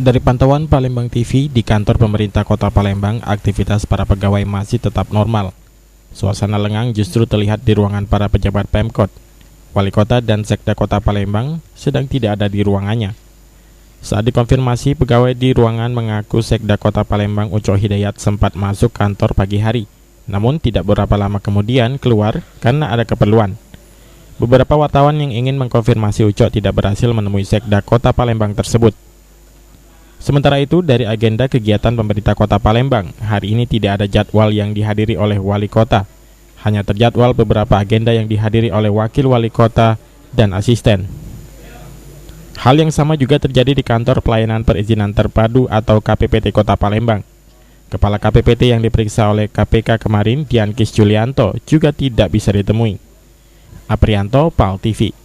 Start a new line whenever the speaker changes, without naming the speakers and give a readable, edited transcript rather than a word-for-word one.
Dari pantauan Palembang TV di kantor pemerintah Kota Palembang, aktivitas para pegawai masih tetap normal. Suasana lengang justru terlihat di ruangan para pejabat Pemkot. Wali Kota dan Sekda Kota Palembang sedang tidak ada di ruangannya. Saat dikonfirmasi, pegawai di ruangan mengaku Sekda Kota Palembang Ucok Hidayat sempat masuk kantor pagi hari, namun tidak berapa lama kemudian keluar karena ada keperluan. Beberapa wartawan yang ingin mengkonfirmasi Ucok tidak berhasil menemui Sekda Kota Palembang tersebut. Sementara itu, dari agenda kegiatan pemerintah Kota Palembang, hari ini tidak ada jadwal yang dihadiri oleh Wali Kota. Hanya terjadwal beberapa agenda yang dihadiri oleh Wakil Wali Kota dan asisten. Hal yang sama juga terjadi di Kantor Pelayanan Perizinan Terpadu atau KPPT Kota Palembang. Kepala KPPT yang diperiksa oleh KPK kemarin, Diankis Julianto, juga tidak bisa ditemui. Aprianto, PAL TV.